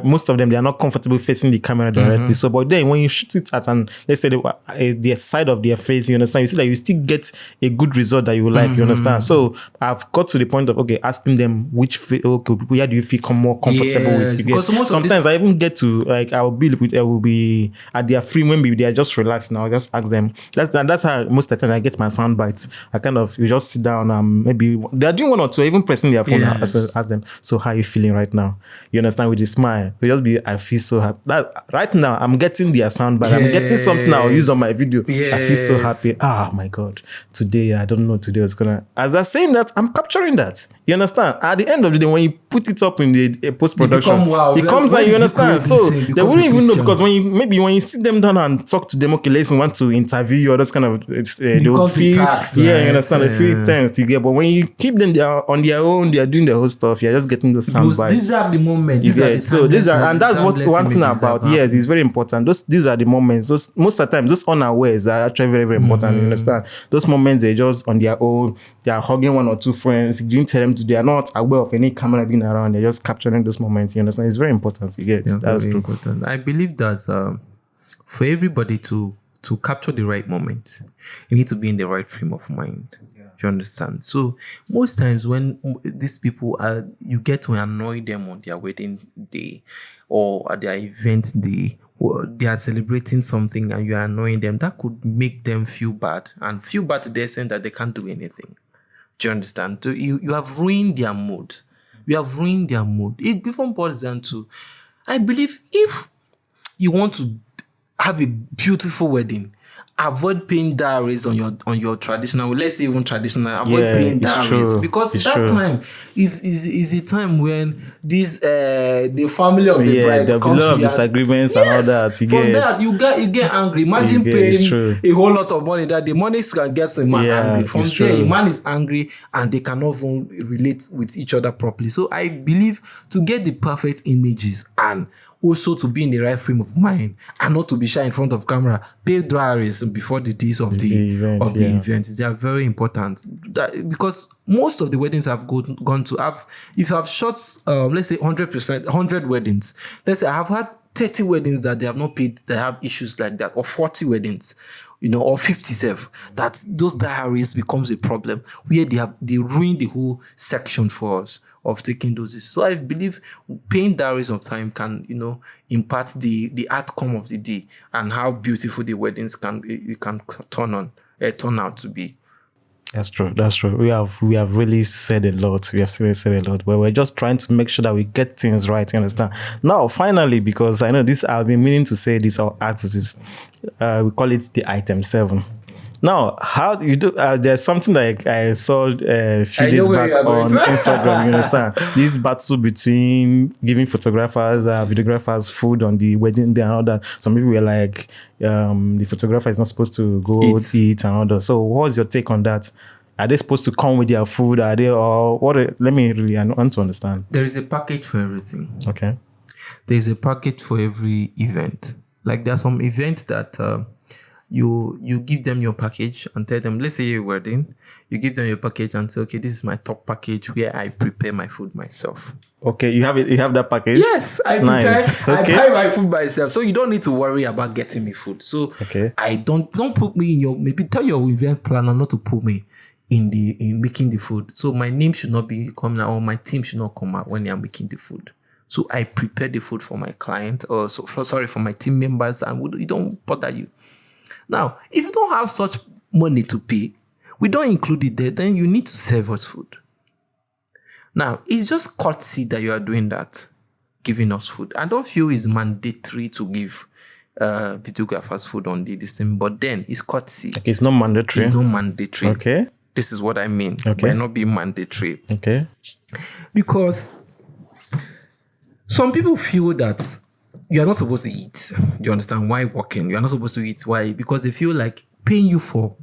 most of them, they are not comfortable facing the camera directly. Mm-hmm. So, but then when you shoot it at let's say the side of their face, you understand, you see that you still get a good result that you like. Mm-hmm. You understand? So I've got to the point of asking them where do you feel more comfortable with? Because sometimes I even get to I will be at their free when they are just relaxed now. I just ask them. That's how most of the time I get my sound bites. you just sit down and maybe they're doing one or two, even pressing their phone. Yes. Ask them, so how are you feeling right now? You understand, with a smile. We just be, I feel so happy. That right now I'm getting their sound, but I'm getting something I'll use on my video. I feel so happy. Oh my God, today I don't know today what's gonna. As I'm saying that, I'm capturing that. You understand? At the end of the day, when you put it up in the post production, it comes and you understand. So they wouldn't even know, because when you sit them down and talk to them, okay, let's want to interview you or those kind of, they will feel, tax, yeah, right? you understand, they feel tense to get. But when you keep them there on their own, they are doing the whole stuff. You're just getting those sound bites. These are the moments. And that's what's one thing about, yes, it's very important. These are the moments. Those most of the time, those unawares are actually very, very important. You understand? Those moments, they're just on their own. They are hugging one or two friends. You didn't tell them to. They are not aware of any camera being around. They're just capturing those moments. You understand? It's very important. You get that's very true. important. I believe that for everybody to capture the right moments, you need to be in the right frame of mind. You understand? So most times when these people are, you get to annoy them on their wedding day or at their event day, or they are celebrating something and you are annoying them, that could make them feel bad to the extent that they can't do anything. Do you understand? So you have ruined their mood. You have ruined their mood. It even boils down to, I believe, if you want to have a beautiful wedding, avoid paying dowries on your traditional, let's say even traditional, avoid paying dowries, because time is a time when this the family of the bride there'll be a lot of disagreements and all that. You get angry. Imagine paying a whole lot of money that the money can get a man angry. From there, a man is angry and they cannot even relate with each other properly. So I believe to get the perfect images and also to be in the right frame of mind and not to be shy in front of camera, pay dowries before the days of the event. They are very important, because most of the weddings I've gone to have, if I've shot let's say 100 weddings, let's say I have had 30 weddings that they have not paid, that have issues like that, or 40 weddings, or 57, that those diaries becomes a problem where they ruin the whole section for us of taking those. So I believe paying dowries on time can, impact the outcome of the day and how beautiful the weddings can turn out to be. That's true. We have really said a lot. But we're just trying to make sure that we get things right. You understand? Now, finally, because I know this, I've been meaning to say this or ask this. We call it the item 7. Now, how you do? There's something like I saw a few days back on Instagram. You understand? This battle between giving photographers, videographers food on the wedding day and all that. Some people were like, the photographer is not supposed to go eat and all that. So, what's your take on that? Are they supposed to come with their food? Are they, or what? I want to understand. There is a package for everything. Okay. There is a package for every event. Like there are some events that. You give them your package and tell them, let's say you're wedding, you give them your package and say, okay, this is my top package where I prepare my food myself. Okay, you have it. You have that package. Yes, I prepare. Okay. I buy my food myself, so you don't need to worry about getting me food. So I don't put me in your. Maybe tell your event planner not to put me in making the food. So my name should not be coming out, or my team should not come out when they are making the food. So I prepare the food for my client, or for my team members, and we don't bother you. Now, if you don't have such money to pay, we don't include it there, then you need to serve us food. Now, it's just courtesy that you are doing that, giving us food. I don't feel it's mandatory to give videographers food on this thing, but then it's courtesy. Okay, it's not mandatory. It's not mandatory. Okay. This is what I mean. Okay. By not being mandatory. Okay. Because some people feel that you are not supposed to eat. You understand why working? You are not supposed to eat. Why? Because they feel like paying you for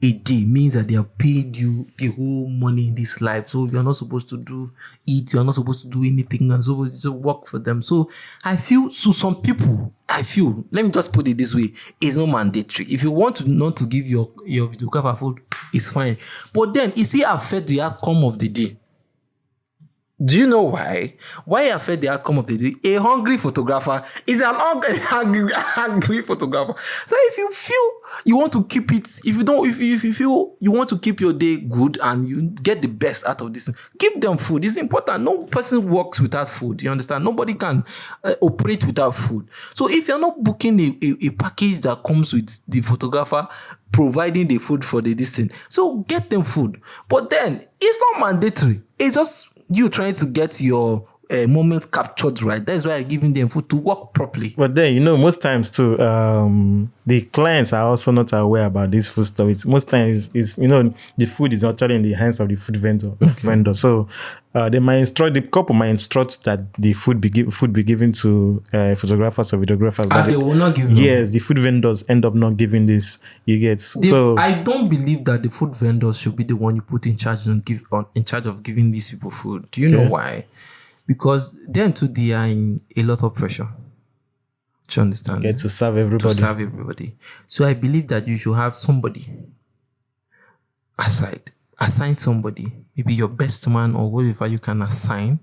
a day means that they have paid you the whole money in this life. So you are not supposed to eat. You are not supposed to do anything. You are supposed to work for them. So I feel, some people, let me just put it this way, it's not mandatory. If you want to not to give your videographer food, it's fine. But then, it still affect the outcome of the day. Do you know why? Why affect the outcome of the day? A hungry photographer is an hungry photographer. So if you feel you want to keep it, if you feel you want to keep your day good and you get the best out of this, give them food. It's important. No person works without food. You understand? Nobody can operate without food. So if you're not booking a package that comes with the photographer providing the food for the distance, so get them food. But then it's not mandatory. It's just you trying to get your moment captured right. That's why I'm giving them food to work properly. But then, most times too, the clients are also not aware about this food stuff. Most times is the food is actually in the hands of the food vendor. So the couple might instruct that the food be given to photographers or videographers. But they will not give them. Yes, the food vendors end up not giving this. You get so. I don't believe that the food vendors should be the one you put in charge of giving these people food. Do you know why? Because them too, they are in a lot of pressure. Do you understand? Get to serve everybody. So I believe that you should have somebody assign somebody, maybe your best man or whatever you can assign,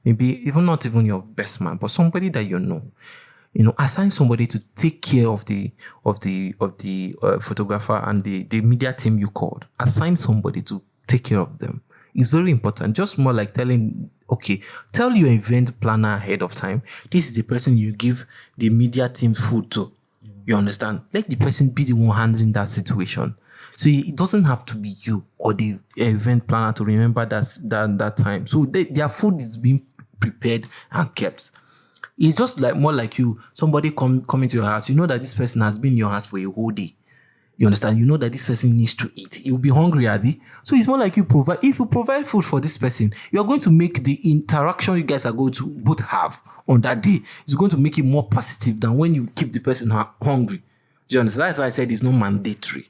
maybe even not even your best man, but somebody that assign somebody to take care of the photographer and the media team you called. Assign somebody to take care of them. It's very important. Just more like tell your event planner ahead of time. This is the person you give the media team food to. You understand? Let the person be the one handling that situation. So it doesn't have to be you or the event planner to remember that time. So their food is being prepared and kept. It's just like more like you. Somebody come into your house. You know that this person has been in your house for a whole day. You understand? You know that this person needs to eat. He will be hungry, Abby. So it's more like if you provide food for this person, you are going to make the interaction you guys are going to both have on that day. It's going to make it more positive than when you keep the person hungry. Do you understand? That's why I said it's not mandatory.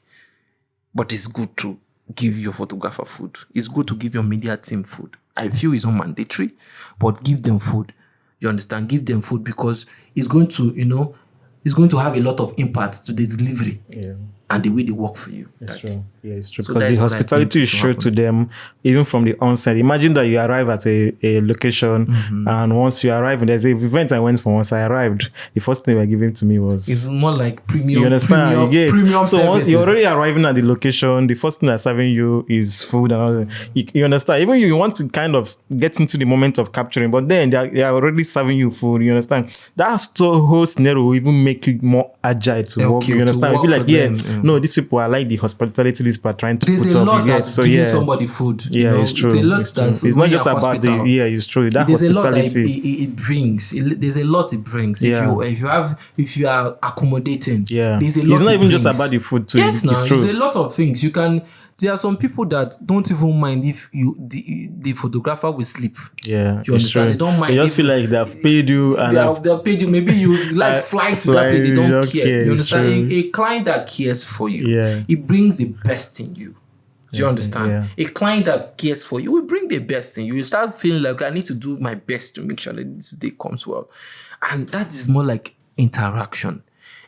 But it's good to give your photographer food. It's good to give your media team food. I feel it's not mandatory, but give them food. You understand? Give them food because it's going to have a lot of impact to the delivery. Yeah. And the way they work for you. It's true. Yeah, it's true. So because the hospitality is shown to them, even from the onset. Imagine that you arrive at a location, and once you arrive, and there's an event I went for. Once I arrived, the first thing they were giving to me was... It's more like premium. You understand? Premium so once services. you're already arriving at the location, the first thing they're serving you is food and all that. You understand? Even you want to kind of get into the moment of capturing, but then they are already serving you food. You understand? That whole scenario will even make you more agile to work. You understand? You'll be like, no, these people are like the hospitality these people are trying to there's put a up. lot that giving somebody food. It's true. It's a lot it's not just about the. Yeah, it's true. That there's hospitality. a lot that it brings. There's a lot it brings. Yeah. If you are accommodating. Yeah. There's a lot. It's not even brings. just about the food too. Yes, it's true. There's a lot of things you can. There are some people that don't even mind if the photographer will sleep. Yeah, you understand? True. They don't mind. They just feel like they've paid you and they've paid you. Maybe you like fly to that place. They don't care. You understand? True. A client that cares for you, it brings the best in you. Do you understand? Yeah. A client that cares for you will bring the best in you. You will start feeling like I need to do my best to make sure that this day comes well, and that is more like interaction.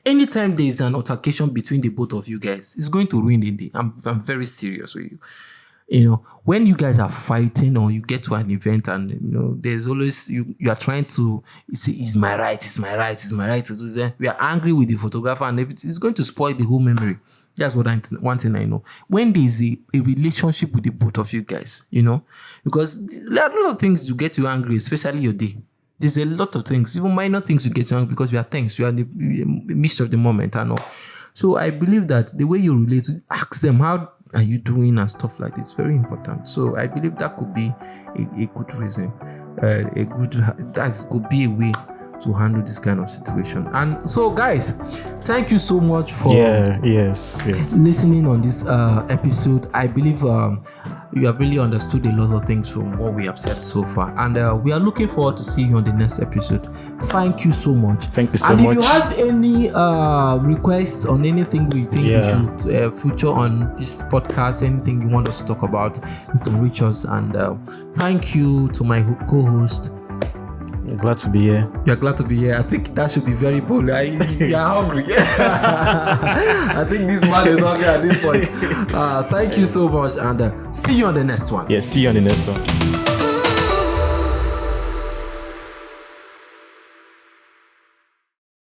Anytime there is an altercation between the both of you guys, it's going to ruin the day. I'm very serious with you. When you guys are fighting or you get to an event and, there's always, you are trying to say, it's my right to do that. We are angry with the photographer and everything. It's going to spoil the whole memory. That's one thing I know. When there's a relationship with the both of you guys, because there are a lot of things to get you angry, especially your day. There's a lot of things, even minor things you get wrong because you are tense. You are in the midst of the moment. I know. So I believe that the way you relate, ask them how are you doing and stuff like this. Very important. So I believe that could be a good reason. That could be a way to handle this kind of situation. And so, guys, thank you so much for listening on this episode. I believe you have really understood a lot of things from what we have said so far, and we are looking forward to seeing you on the next episode. Thank you so much. Thank you so much. And if you have any requests on anything we think we should feature on this podcast, anything you want us to talk about, you can reach us. And thank you to my co-host. I'm glad to be here. You're glad to be here. I think that should be very bold. You are hungry. I think this man is hungry at this point. Thank you so much, and see you on the next one. Yeah, see you on the next one.